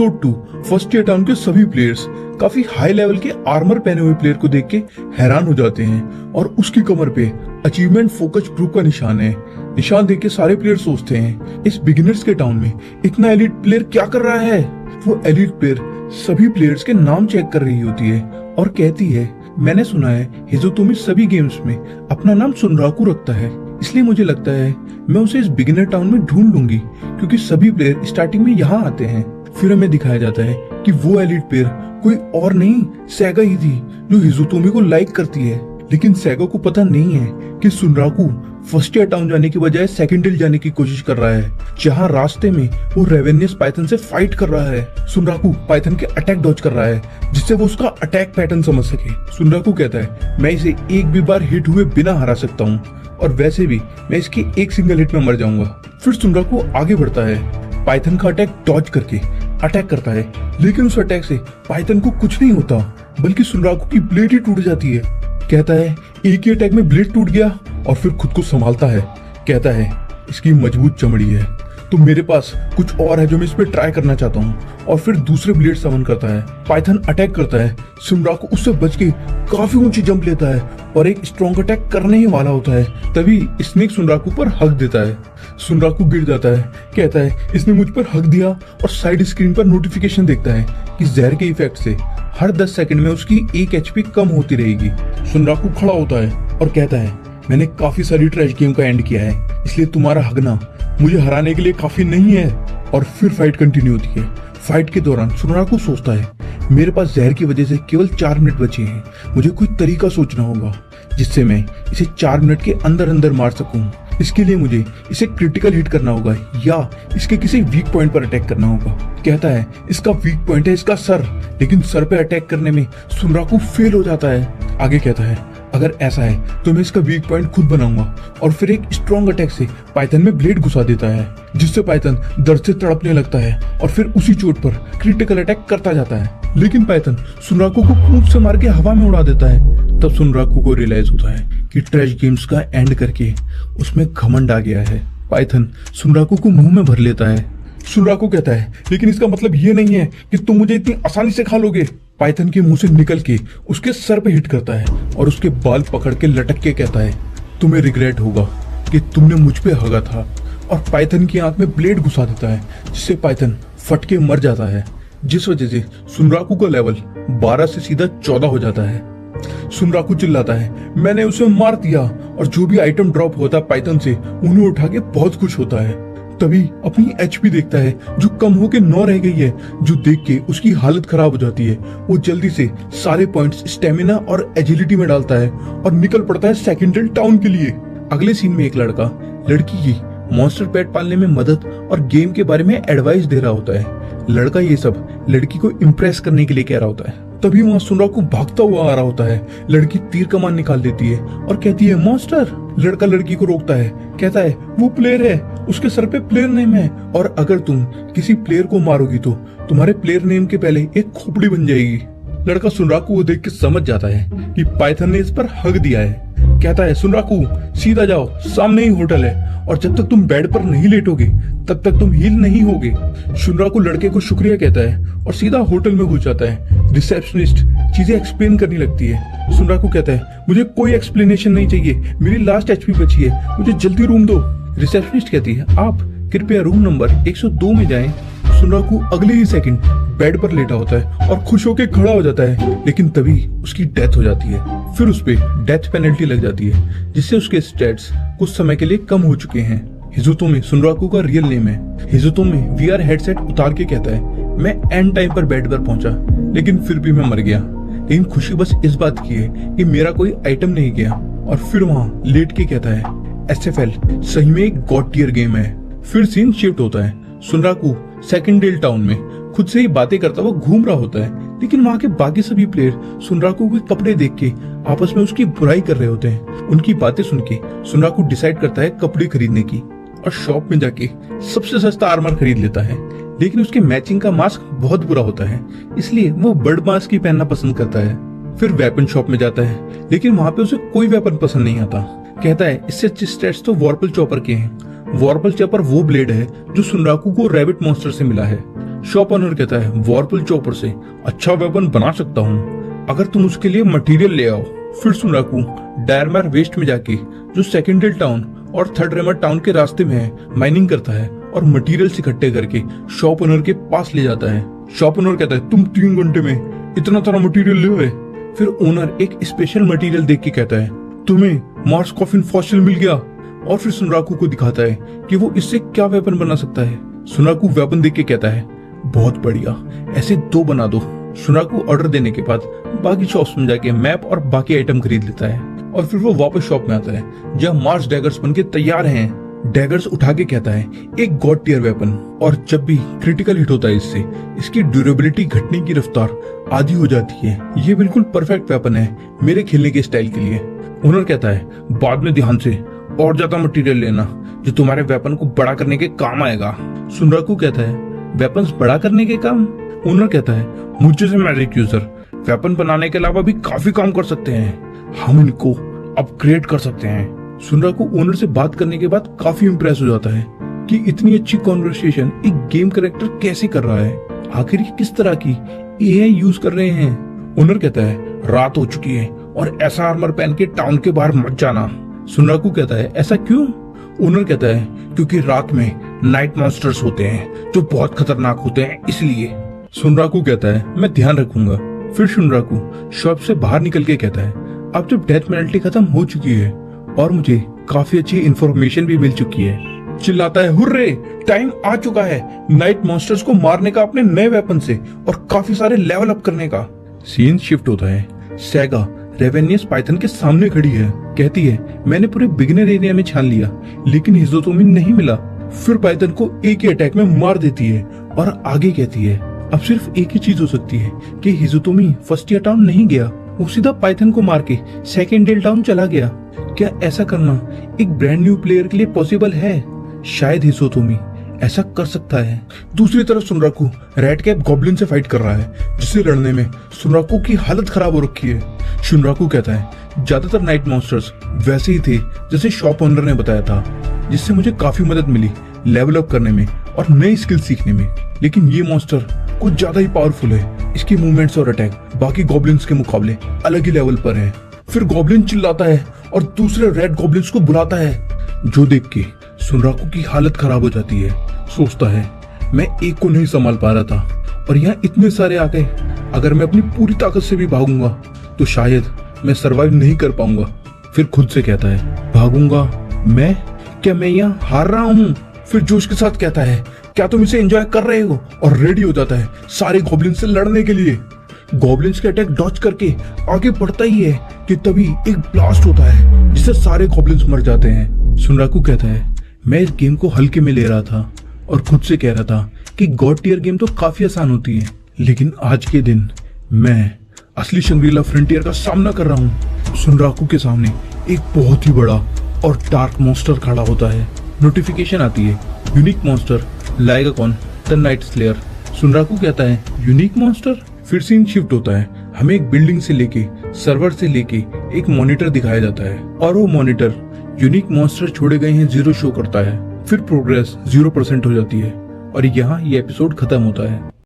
Episode 2 first year town के सभी players काफी हाई लेवल के आर्मर पहने हुए प्लेयर को देख के हैरान हो जाते हैं और उसकी कमर पे अचीवमेंट फोकस ग्रुप का निशान है। निशान देख के सारे प्लेयर सोचते हैं इस बिगिनर्स के टाउन में इतना एलिट प्लेयर क्या कर रहा है। वो एलिट प्लेयर सभी प्लेयर्स के नाम चेक कर रही होती है और कहती है, मैंने सुना है हिज़ोतोमी सभी गेम्स में अपना नाम सुनराकू रखता है, इसलिए मुझे लगता है मैं उसे इस बिगिनर टाउन में ढूंढ लूंगी क्योंकि सभी प्लेयर स्टार्टिंग में यहाँ आते हैं। फिर हमें दिखाया जाता है कि वो एलिट प्लेयर कोई और नहीं सैगा ही थी जो हिज़ोतोमी को लाइक करती है। लेकिन सैगा को पता नहीं है कि सुनराकू फर्स्ट ईयर टाउन जाने की बजाय सेकंड हिल जाने की कोशिश कर रहा है, जहां रास्ते में वो रेवेनियस पाइथन से फाइट कर रहा है। सुनराकू पाइथन के अटैक डॉज कर रहा है जिससे वो उसका अटैक पैटर्न समझ सके। सुनराकू कहता है, मैं इसे एक भी बार हिट हुए बिना हरा सकता हूँ और वैसे भी मैं इसकी एक सिंगल हिट में मर जाऊंगा। फिर सुनराकू आगे बढ़ता है, पाइथन का अटैक डॉज करके अटैक करता है, लेकिन उस अटैक से पाइथन को कुछ नहीं होता बल्कि सुनराकू की ब्लेड ही टूट जाती है। कहता है एक ही अटैक में ब्लेड टूट गया और फिर खुद को संभालता है। कहता है इसकी मजबूत चमड़ी है तो मेरे पास कुछ और है जो मैं इस पे ट्राई करना चाहता हूँ और फिर दूसरे ब्लेड समन करता है। पाइथन अटैक करता है, सुनराकू उससे बच के काफी ऊंची जंप लेता है और एक स्ट्रॉन्ग अटैक करने ही वाला होता है। तभी स्नेक सुनराकू पर हक देता है। सुनराकू गिर जाता है, कहता है इसने मुझ पर हक दिया और साइड स्क्रीन पर नोटिफिकेशन देखता है कि जहर के इफेक्ट से हर 10 सेकंड में उसकी 1 HP कम होती रहेगी। सुनराकू खड़ा होता है और कहता है, मैंने काफी सारी ट्रैश गेम का एंड किया है, इसलिए तुम्हारा हगना मुझे हराने के लिए काफी नहीं है। और फिर फाइट कंटिन्यू होती है। फाइट के दौरान सुनराकू सोचता है, मेरे पास जहर की वजह से केवल 4 मिनट बचे हैं, मुझे कोई तरीका सोचना होगा जिससे मैं इसे 4 मिनट के अंदर अंदर मार सकूं। इसके लिए मुझे इसे क्रिटिकल हिट करना होगा या इसके किसी वीक पॉइंट पर अटैक करना होगा। कहता है इसका वीक पॉइंट है इसका सर, लेकिन सर पे अटैक करने में सुनराकू फेल हो जाता है। आगे कहता है अगर ऐसा है तो मैं इसका वीक पॉइंट खुद बनाऊंगा और फिर एक स्ट्रॉन्ग अटैक से पाइथन में ब्लेड घुसा देता है जिससे पाइथन दर्द से तड़पने लगता है और फिर उसी चोट पर क्रिटिकल अटैक करता जाता है। लेकिन पाइथन सुनराकू को पूंछ से मार के हवा में उड़ा देता है। तब सुनराकू को रियलाइज होता है कि ट्रैश गेम्स का एंड करके उसमें घमंड आ गया है। पाइथन सुनराकू को मुंह में भर लेता है। सुनराकू कहता है लेकिन इसका मतलब ये नहीं है कि तुम मुझे इतनी आसानी से खा लोगे। पाइथन के मुंह से निकल के उसके सर पे हिट करता है और उसके बाल पकड़ के लटक के कहता है, तुम्हें रिग्रेट होगा कि तुमने मुझ पे हगा था। और पाइथन की आंख में ब्लेड घुसा देता है जिससे पाइथन फट के मर जाता है, जिस वजह से सुनराकू का लेवल 12 से सीधा 14 हो जाता है। सुनराकू चिल्लाता है, मैंने उसे मार दिया और जो भी आइटम ड्रॉप होता है पाइथन से उन्हें उठा के बहुत खुश होता है। तभी अपनी HP देखता है जो कम होके 9 रह गई है, जो देख के उसकी हालत खराब हो जाती है। वो जल्दी से सारे पॉइंट्स स्टेमिना और एजिलिटी में डालता है और निकल पड़ता है सेकंड हिल टाउन के लिए। अगले सीन में एक लड़का लड़की की मॉन्स्टर पेट पालने में मदद और गेम के बारे में एडवाइस दे रहा होता है। लड़का ये सब लड़की को इम्प्रेस करने के लिए कह रहा होता है। तभी वहाँ सुनराकू भागता हुआ आ रहा होता है। लड़की तीर कमान निकाल देती है और कहती है मॉन्स्टर। लड़का लड़की को रोकता है, कहता है वो प्लेयर है, उसके सर पे प्लेयर नेम है और अगर तुम किसी प्लेयर को मारोगी तो तुम्हारे प्लेयर नेम के पहले एक खोपड़ी बन जाएगी। लड़का सुनराकू को देख के समझ जाता है कि पाइथन ने इस पर हक दिया है। कहता है सुनराकू सीधा जाओ, सामने ही होटल है और जब तक तुम बेड पर नहीं लेटोगे तब तक तुम हील नहीं होगे। सुनराकू लड़के को शुक्रिया कहता है और सीधा होटल में घुस जाता है। रिसेप्शनिस्ट चीजें एक्सप्लेन करने लगती है। सुनराकू कहता है मुझे कोई एक्सप्लेनेशन नहीं चाहिए, मेरी लास्ट HP बची है, मुझे जल्दी रूम दो। रिसेप्शनिस्ट कहती है आप कृपया रूम नंबर 102 में जाएं। सुनराकू अगले ही सेकंड बेड पर लेटा होता है और खुश होकर खड़ा हो जाता है, लेकिन तभी उसकी डेथ हो जाती है। फिर उस पे डेथ पेनल्टी लग जाती है जिससे उसके स्टैट्स कुछ समय के लिए कम हो चुके हैं। हिज़ोतोमी सुनराकू का रियल नेम है। हिज़ोतोमी VR हेडसेट उतार के कहता है मैं एंड टाइम पर बेड पर पहुंचा लेकिन फिर भी मैं मर गया, लेकिन खुशी बस इस बात की है कि मेरा कोई आइटम नहीं गया। और फिर वहाँ लेट के कहता है SFL सही में एक गॉड टियर गेम है। फिर सीन शिफ्ट होता है। सुनराकू सेकंड हिल टाउन में खुद से ही बातें करता हुआ घूम रहा होता है, लेकिन वहाँ के बाकी सभी प्लेयर सुनराकू के कपड़े देख के आपस में उसकी बुराई कर रहे होते हैं। उनकी बातें सुन के सुनराकू डिसाइड करता है कपड़े खरीदने की और शॉप में जाके सबसे सस्ता आर्मर खरीद लेता है, लेकिन उसके मैचिंग का मास्क बहुत बुरा होता है, इसलिए वो बर्ड मास्क ही पहनना पसंद करता है। फिर वेपन शॉप में जाता है, लेकिन वहाँ पे उसे कोई वेपन पसंद नहीं आता। कहता है इससे अच्छे स्टैट्स तो वॉर्पल चॉपर के हैं। वॉर्पल चॉपर वो ब्लेड है जो सुनराकू को रैबिट मॉन्स्टर से मिला है। शॉप ओनर कहता है वॉरपुल चॉपर से अच्छा वेपन बना सकता हूँ, अगर तुम उसके लिए मटेरियल ले आओ। फिर सुनराकू डायरमार वेस्ट में जाके जो सेकेंडल टाउन और थर्ड रेमर टाउन के रास्ते में है माइनिंग करता है और मटेरियल इकट्ठे करके शॉप ओनर के पास ले जाता है। शॉप ओनर कहता है तुम 3 घंटे में इतना सारा मटेरियल ले आए। फिर ओनर एक स्पेशल मटेरियल देख के कहता है तुम्हें मार्स कॉफिन फॉसिल मिल गया, और फिर सुनराकू को दिखाता है कि वो इससे क्या वेपन बना सकता है। सुनराकू वेपन देख के कहता है बहुत बढ़िया, ऐसे 2 बना दो। सुनराकू ऑर्डर देने के बाद बाकी शॉप्स में जाके मैप और बाकी आइटम खरीद लेता है और फिर वो वापस शॉप में आता है जहाँ मार्स डैगर्स बनके तैयार हैं। डैगर्स उठा के कहता है एक गॉड टियर वेपन, और जब भी क्रिटिकल हिट होता है इससे इसकी ड्यूरेबिलिटी घटने की रफ्तार आधी हो जाती है। ये बिल्कुल परफेक्ट वेपन है मेरे खेलने के स्टाइल के लिए। ओनर कहता है बाद में ध्यान से और ज्यादा मटेरियल लेना जो तुम्हारे वेपन को बड़ा करने के काम आएगा। सुनराकू कहता है वेपन्स बड़ा करने के काम? ओनर कहता है मुझे से मैजिक यूजर वेपन बनाने के अलावा भी काफी काम कर सकते हैं, हम इनको अपग्रेड कर सकते हैं। सुनराकू ओनर से बात करने के बाद काफी इंप्रेस हो जाता है कि इतनी अच्छी कॉन्वर्सेशन एक गेम कैरेक्टर कैसे कर रहा है, आखिर ये किस तरह की एआई यूज कर रहे हैं। ओनर कहता है रात हो चुकी है और ऐसा आर्मर पहन के टाउन के बाहर मत जाना। सुनराकू कहता है ऐसा क्यों? ओनर कहता है क्योंकि रात में नाइट मॉन्स्टर्स होते हैं जो बहुत खतरनाक होते हैं, इसलिए। सुनराकू कहता है मैं ध्यान रखूंगा। फिर सुनराकू शॉप से बाहर निकल के कहता है अब जब डेथ पेनल्टी खत्म हो चुकी है और मुझे काफी अच्छी इंफॉर्मेशन भी मिल चुकी है, चिल्लाता है हुर्रे, टाइम आ चुका है नाइट मॉन्स्टर्स को मारने का अपने नए वेपन से और काफी सारे लेवल अप करने का। सीन शिफ्ट होता है, सैगा रेवेनियस पाइथन के सामने खड़ी है, कहती है मैंने पूरे बिगिनर एरिया में छान लिया लेकिन हिजोतोमी नहीं मिला। फिर पाइथन को एक ही अटैक में मार देती है और आगे कहती है अब सिर्फ एक ही चीज हो सकती है कि हिजोतोमी फर्स्ट ईयर टाउन नहीं गया, वो सीधा पाइथन को मार के सेकेंडल टाउन चला गया। क्या ऐसा करना एक ब्रांड न्यू प्लेयर के लिए पॉसिबल है? शायद हिजोतोमी ऐसा कर सकता है। दूसरी तरफ सुनराकू रेड कैप गॉब्लिन से फाइट कर रहा है जिससे लड़ने में सुनराकू की हालत खराब हो रखी है। सुनराकू कहता है ज्यादातर नाइट मॉन्स्टर्स वैसे ही थे जैसे शॉप ओनर ने बताया था, जिससे मुझे काफी मदद मिली लेवल अप करने में और नई स्किल सीखने में, लेकिन ये मॉन्स्टर कुछ ज्यादा ही पावरफुल है। इसकी मूवमेंट्स और अटैक बाकी गॉब्लिन्स के मुकाबले अलग ही लेवल पर है। फिर गॉब्लिन चिल्लाता है और दूसरे रेड गॉब्लिन्स को बुलाता है, जो देख के सुनराकू की हालत खराब हो जाती है। सोचता है मैं एक को नहीं संभाल पा रहा था और यहाँ इतने सारे आ गए, अगर मैं अपनी पूरी ताकत से भी भागूंगा तो शायद मैं सरवाइव नहीं कर पाऊंगा। फिर खुद से कहता है भागूंगा मैं? क्या मैं यहाँ हार रहा हूँ? फिर जोश के साथ कहता है क्या तुम इसे एंजॉय कर रहे हो, और रेडी हो जाता है सारे गॉब्लिन से लड़ने के लिए। गॉब्लिन्स के अटैक डॉज करके आगे बढ़ता ही है कि तभी एक ब्लास्ट होता है जिससे सारे गॉब्लिन्स मर जाते हैं। सुनराकू कहता है मैं इस गेम को हल्के में ले रहा था और खुद से कह रहा था कि गॉड टियर गेम तो काफी आसान होती है, लेकिन आज के दिन मैं असली शंग्रीला फ्रंटियर का सामना कर रहा हूँ। सुनराकू के सामने एक बहुत ही बड़ा और डार्क मॉन्स्टर खड़ा होता है। नोटिफिकेशन आती है unique monster Lycagon the night slayer. Sunraku कहता है यूनिक मॉन्स्टर? फिर सीन शिफ्ट होता है, हमें एक बिल्डिंग से लेके सर्वर से लेके एक मॉनिटर दिखाया जाता है और वो मॉनिटर यूनिक मॉन्स्टर छोड़े गए हैं 0 शो करता है। फिर प्रोग्रेस 0% हो जाती है और यहाँ ये एपिसोड खत्म होता है।